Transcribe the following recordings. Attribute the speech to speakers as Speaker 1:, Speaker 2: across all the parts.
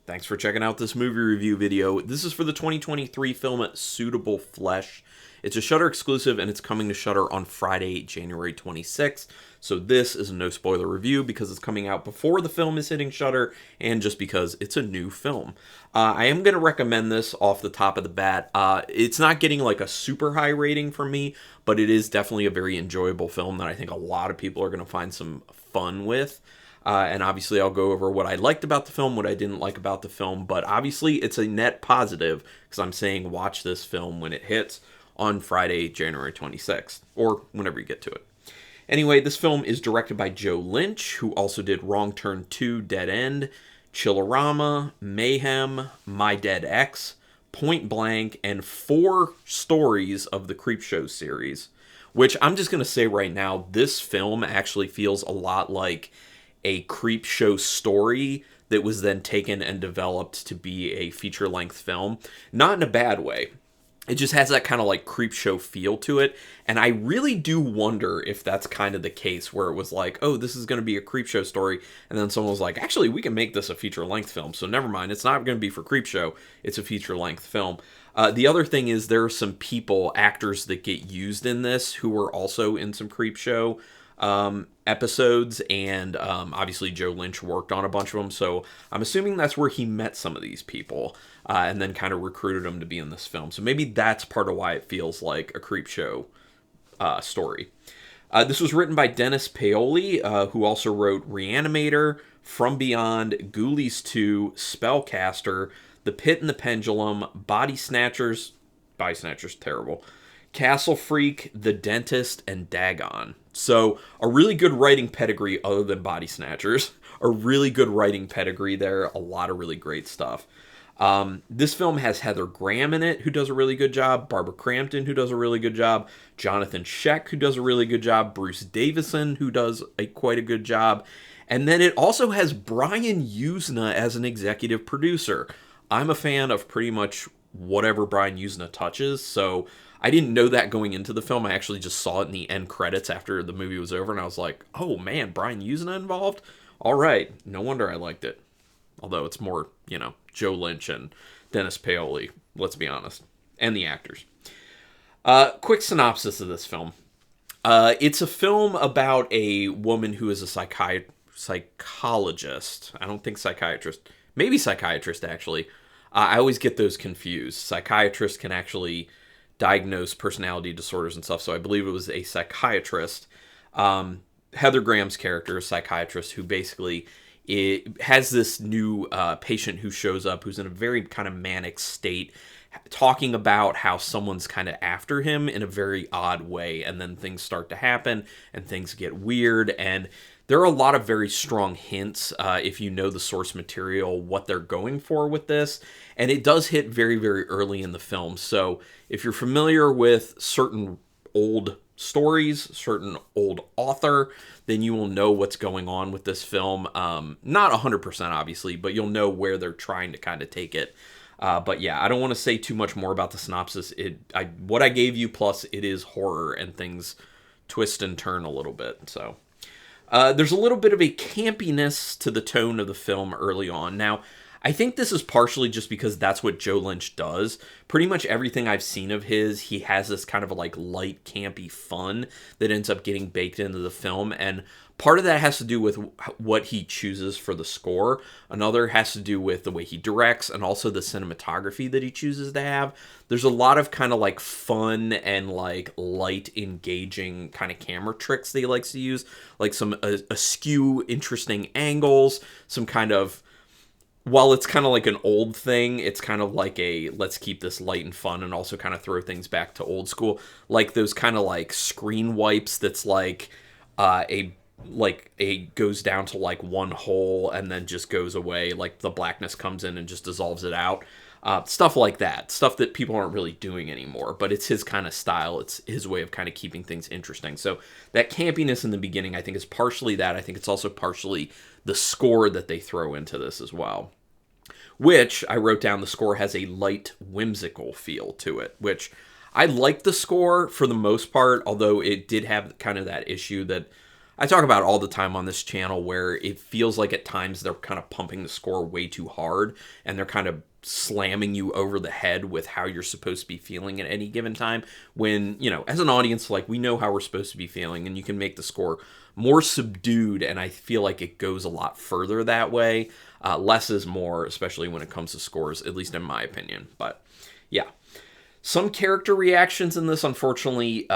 Speaker 1: Thanks for checking out this movie review video. This is for the 2023 film Suitable Flesh. It's a Shudder exclusive and it's coming to Shudder on Friday, January 26th. So this is a no spoiler review because it's coming out before the film is hitting Shudder and just because it's a new film. I am going to recommend this off the top of the bat. It's not getting like a super high rating from me, but it is definitely a very enjoyable film that I think a lot of people are going to find some fun with. And obviously I'll go over what I liked about the film, what I didn't like about the film, but obviously it's a net positive because I'm saying watch this film when it hits on Friday, January 26th, or whenever you get to it. Anyway, this film is directed by Joe Lynch, who also did Wrong Turn 2, Dead End, Chillerama, Mayhem, My Dead Ex, Point Blank, and 4 stories of the Creepshow series, which I'm just going to say right now, this film actually feels a lot like a Creepshow story that was then taken and developed to be a feature-length film. Not in a bad way. It just has that kind of like Creepshow feel to it. And I really do wonder if that's kind of the case where it was like, oh, this is going to be a Creepshow story. And then someone was like, actually, we can make this a feature-length film. So never mind. It's not going to be for Creepshow. It's a feature-length film. The other thing is there are some people, actors that get used in this who were also in some Creepshow episodes, and obviously Joe Lynch worked on a bunch of them, so I'm assuming that's where he met some of these people and then kind of recruited them to be in this film. So maybe that's part of why it feels like a Creepshow story. This was written by Dennis Paoli, who also wrote Reanimator, From Beyond, Ghoulies 2, Spellcaster, The Pit and the Pendulum, Body Snatchers, terrible, Castle Freak, The Dentist, and Dagon. So a really good writing pedigree other than Body Snatchers. A really good writing pedigree there. A lot of really great stuff. This film has Heather Graham in it, who does a really good job. Barbara Crampton, who does a really good job. Jonathan Sheck, who does a really good job. Bruce Davison, who does quite a good job. And then it also has Brian Usna as an executive producer. I'm a fan of pretty much whatever Brian Usna touches, so I didn't know that going into the film. I actually just saw it in the end credits after the movie was over, and I was like, oh man, Brian Usna involved? All right, no wonder I liked it. Although it's more, Joe Lynch and Dennis Paoli, let's be honest, and the actors. Quick synopsis of this film. It's a film about a woman who is a psychologist. I don't think psychiatrist. Maybe psychiatrist, actually. I always get those confused. Psychiatrists can actually diagnose personality disorders and stuff, so I believe it was a psychiatrist. Heather Graham's character, a psychiatrist, who basically has this new patient who shows up who's in a very kind of manic state, talking about how someone's kind of after him in a very odd way, and then things start to happen, and things get weird, and there are a lot of very strong hints, if you know the source material, what they're going for with this. And it does hit very, very early in the film. So if you're familiar with certain old stories, certain old author, then you will know what's going on with this film. Not 100%, obviously, but you'll know where they're trying to kind of take it. But yeah, I don't want to say too much more about the synopsis. What I gave you, plus it is horror and things twist and turn a little bit, so... there's a little bit of a campiness to the tone of the film early on. Now, I think this is partially just because that's what Joe Lynch does. Pretty much everything I've seen of his, he has this kind of like light, campy fun that ends up getting baked into the film. And part of that has to do with what he chooses for the score. Another has to do with the way he directs and also the cinematography that he chooses to have. There's a lot of kind of like fun and like light, engaging kind of camera tricks that he likes to use. Like some askew, interesting angles, some kind of... While it's kind of like an old thing, it's kind of like a let's keep this light and fun and also kind of throw things back to old school. Like those kind of like screen wipes that's like a goes down to like one hole and then just goes away. Like the blackness comes in and just dissolves it out. Stuff like that. Stuff that people aren't really doing anymore. But it's his kind of style. It's his way of kind of keeping things interesting. So that campiness in the beginning, I think, is partially that. I think it's also partially the score that they throw into this as well. Which, I wrote down, the score has a light, whimsical feel to it. Which, I like the score for the most part, although it did have kind of that issue that I talk about all the time on this channel where it feels like at times they're kind of pumping the score way too hard and they're kind of slamming you over the head with how you're supposed to be feeling at any given time when, you know, as an audience, like, we know how we're supposed to be feeling, and you can make the score more subdued, and I feel like it goes a lot further that way. Less is more, especially when it comes to scores, at least in my opinion. But yeah. Some character reactions in this, unfortunately,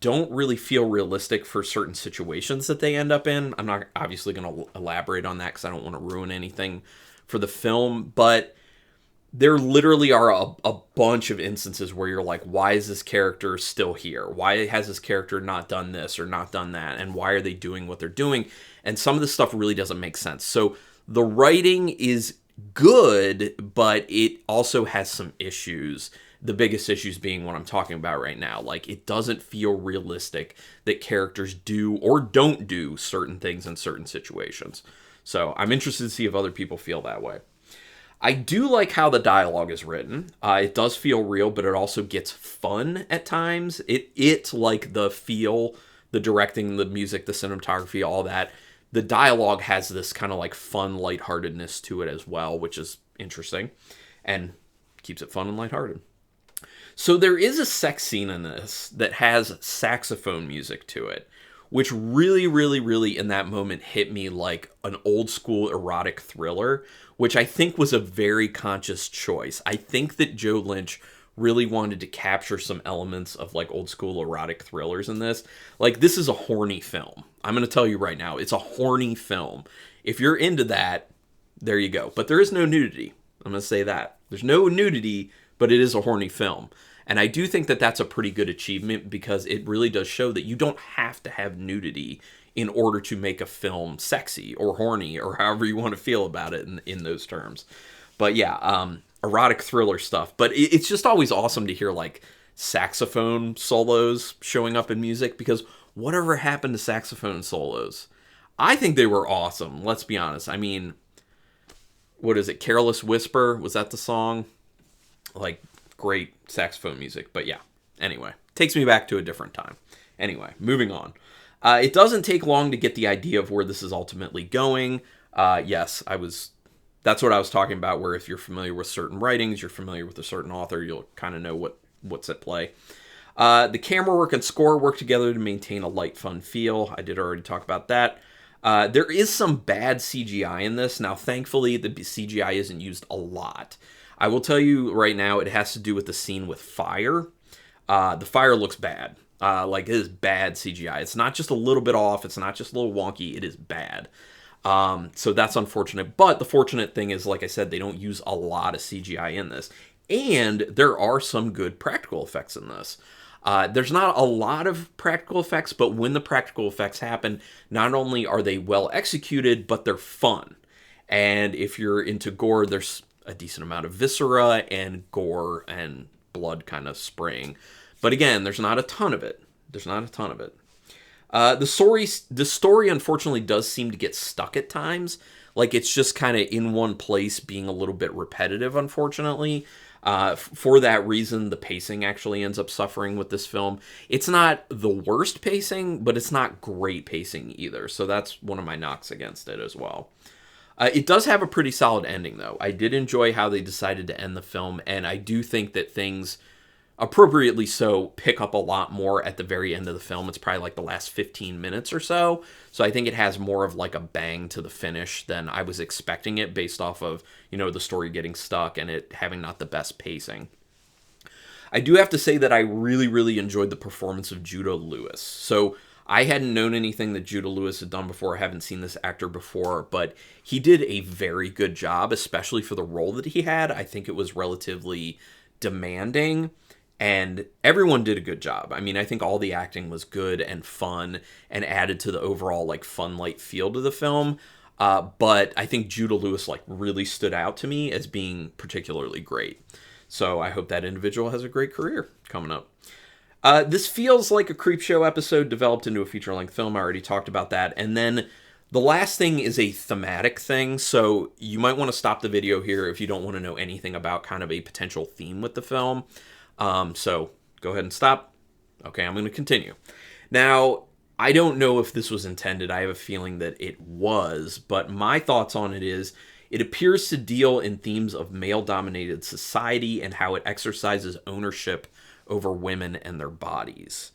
Speaker 1: don't really feel realistic for certain situations that they end up in. I'm not obviously going to elaborate on that because I don't want to ruin anything for the film, but there literally are a bunch of instances where you're like, why is this character still here? Why has this character not done this or not done that? And why are they doing what they're doing? And some of this stuff really doesn't make sense. So the writing is good, but it also has some issues. The biggest issues being what I'm talking about right now. Like, it doesn't feel realistic that characters do or don't do certain things in certain situations. So I'm interested to see if other people feel that way. I do like how the dialogue is written. It does feel real, but it also gets fun at times. It's like the feel, the directing, the music, the cinematography, all that. The dialogue has this kind of like fun lightheartedness to it as well, which is interesting and keeps it fun and lighthearted. So there is a sex scene in this that has saxophone music to it, which really, really, really in that moment hit me like an old school erotic thriller, which I think was a very conscious choice. I think that Joe Lynch really wanted to capture some elements of like old school erotic thrillers in this. Like, this is a horny film. I'm going to tell you right now, it's a horny film. If you're into that, there you go. But there is no nudity. I'm going to say that. There's no nudity, but it is a horny film. And I do think that that's a pretty good achievement because it really does show that you don't have to have nudity in order to make a film sexy or horny or however you want to feel about it in those terms. But yeah, erotic thriller stuff. But it's just always awesome to hear like saxophone solos showing up in music because whatever happened to saxophone solos? I think they were awesome. Let's be honest. I mean, what is it? Careless Whisper? Was that the song? Like, great saxophone music. But yeah, anyway, takes me back to a different time. Anyway, moving on. It doesn't take long to get the idea of where this is ultimately going. Yes, that's what I was talking about, where if you're familiar with certain writings, you're familiar with a certain author, you'll kind of know what's at play. The camera work and score work together to maintain a light, fun feel. I did already talk about that. There is some bad CGI in this. Now, thankfully, the CGI isn't used a lot. I will tell you right now, it has to do with the scene with fire. The fire looks bad. Like, it is bad CGI. It's not just a little bit off. It's not just a little wonky. It is bad. So that's unfortunate. But the fortunate thing is, like I said, they don't use a lot of CGI in this. And there are some good practical effects in this. There's not a lot of practical effects, but when the practical effects happen, not only are they well executed, but they're fun. And if you're into gore, there's a decent amount of viscera and gore and blood kind of spraying. But again, there's not a ton of it. The story, unfortunately, does seem to get stuck at times. Like, it's just kind of in one place, being a little bit repetitive, unfortunately. For that reason, the pacing actually ends up suffering with this film. It's not the worst pacing, but it's not great pacing either. So that's one of my knocks against it as well. It does have a pretty solid ending, though. I did enjoy how they decided to end the film, and I do think that things, appropriately so, pick up a lot more at the very end of the film. It's probably like the last 15 minutes or so. So I think it has more of like a bang to the finish than I was expecting it based off of, the story getting stuck and it having not the best pacing. I do have to say that I really, really enjoyed the performance of Judah Lewis. So I hadn't known anything that Judah Lewis had done before. I haven't seen this actor before, but he did a very good job, especially for the role that he had. I think it was relatively demanding, and everyone did a good job. I mean, I think all the acting was good and fun and added to the overall, like, fun, light feel to the film. But I think Judah Lewis, like, really stood out to me as being particularly great. So I hope that individual has a great career coming up. This feels like a Creepshow episode developed into a feature-length film. I already talked about that. And then the last thing is a thematic thing. So you might want to stop the video here if you don't want to know anything about kind of a potential theme with the film. So go ahead and stop. Okay, I'm going to continue. Now, I don't know if this was intended. I have a feeling that it was, but my thoughts on it is it appears to deal in themes of male-dominated society and how it exercises ownership over women and their bodies,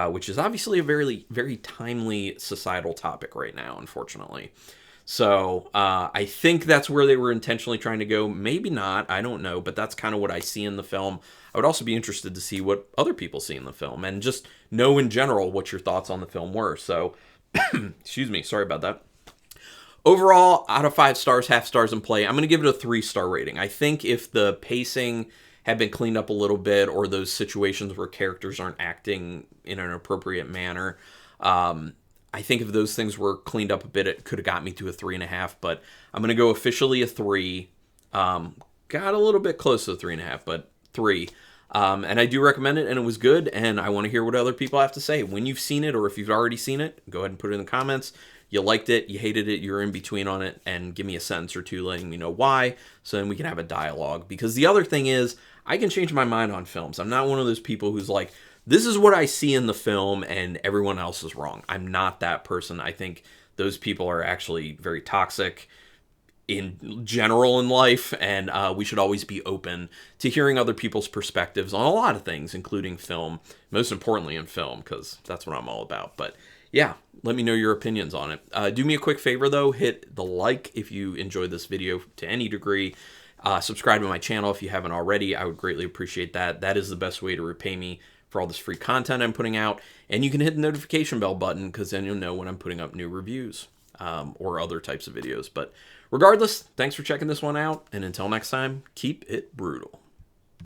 Speaker 1: which is obviously a very, very timely societal topic right now, unfortunately. So I think that's where they were intentionally trying to go. Maybe not. I don't know. But that's kind of what I see in the film. I would also be interested to see what other people see in the film and just know in general what your thoughts on the film were. So, excuse me. Sorry about that. Overall, out of 5 stars, half stars in play, I'm going to give it a 3-star rating. I think if the pacing had been cleaned up a little bit, or those situations where characters aren't acting in an appropriate manner, I think if those things were cleaned up a bit, it could have got me to a 3.5, but I'm going to go officially a 3. Got a little bit close to a 3.5, but 3. And I do recommend it, and it was good, and I want to hear what other people have to say. When you've seen it, or if you've already seen it, go ahead and put it in the comments. You liked it, you hated it, you're in between on it, and give me a sentence or two letting me know why, so then we can have a dialogue. Because the other thing is, I can change my mind on films. I'm not one of those people who's like, this is what I see in the film and everyone else is wrong. I'm not that person. I think those people are actually very toxic in general in life, and we should always be open to hearing other people's perspectives on a lot of things, including film, most importantly in film, because that's what I'm all about. But yeah, let me know your opinions on it. Do me a quick favor, though. Hit the like if you enjoyed this video to any degree. Subscribe to my channel if you haven't already. I would greatly appreciate that. That is the best way to repay me for all this free content I'm putting out. And you can hit the notification bell button, because then you'll know when I'm putting up new reviews or other types of videos. But regardless, thanks for checking this one out. And until next time, keep it brutal.